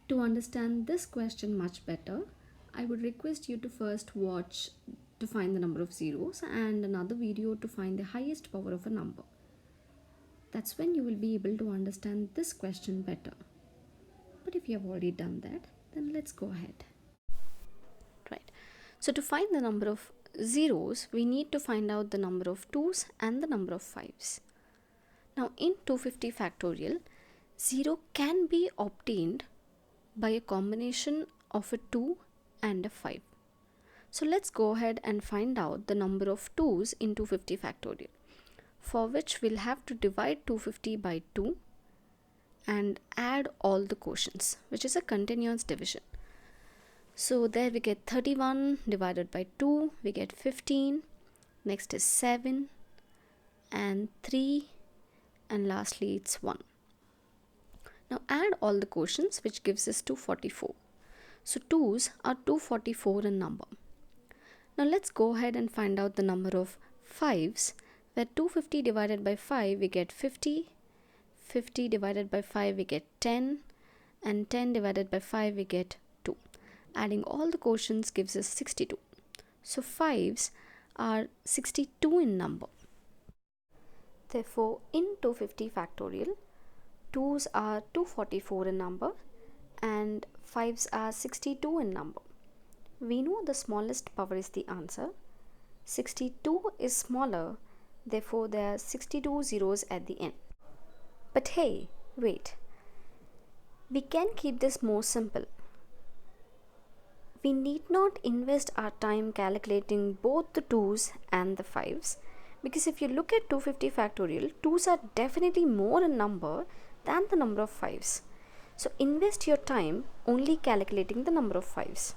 To understand this question much better, I would request you to first watch to find the number of zeros and another video to find the highest power of a number. That's when you will be able to understand this question better. But if you have already done that, then let's go ahead. Right. So to find the number of zeros, we need to find out the number of 2's and the number of 5's. Now in 250 factorial, 0 can be obtained by a combination of a 2 and a 5. So let's go ahead and find out the number of 2's in 250 factorial, for which we'll have to divide 250 by 2 and add all the quotients, which is a continuous division. So there we get 31 divided by 2, we get 15, next is 7 and 3, and lastly it's 1. Now add all the quotients, which gives us 244. So 2's are 244 in number. Now let's go ahead and find out the number of 5's, where 250 divided by 5 we get 50, 50 divided by 5 we get 10, and 10 divided by 5 we get 2. Adding all the quotients gives us 62. So 5's are 62 in number. Therefore, in 250 factorial, 2's are 244 in number and 5's are 62 in number. We know the smallest power is the answer. 62 is smaller, therefore there are 62 zeros at the end. But hey, wait. We can keep this more simple. We need not invest our time calculating both the 2's and the 5's, because if you look at 250 factorial, 2's are definitely more in number than the number of 5's. So invest your time only calculating the number of 5's.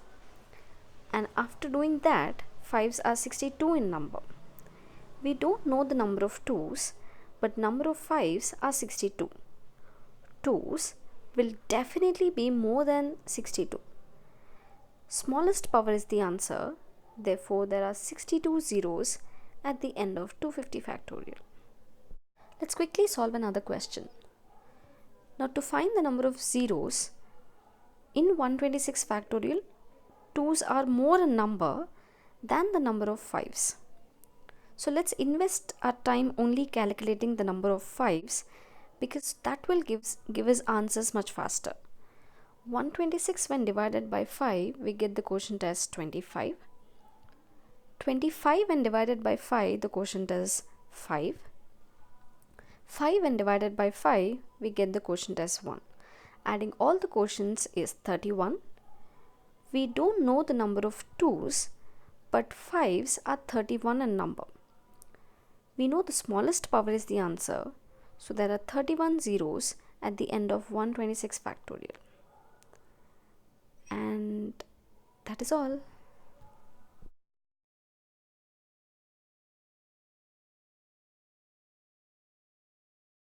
And after doing that, 5's are 62 in number. We don't know the number of 2's, but number of 5's are 62. 2's will definitely be more than 62. Smallest power is the answer, therefore there are 62 zeros at the end of 250 factorial. Let's quickly solve another question. Now to find the number of zeros in 126 factorial, 2's are more in number than the number of 5's. So let's invest our time only calculating the number of 5's, because that will give us answers much faster. 126 when divided by 5, we get the quotient as 25. 25 when divided by 5, the quotient is 5. 5 when divided by 5, we get the quotient as 1. Adding all the quotients is 31. We don't know the number of 2's, but 5's are 31 in number. We know the smallest power is the answer, so there are 31 zeros at the end of 126 factorial. And that is all.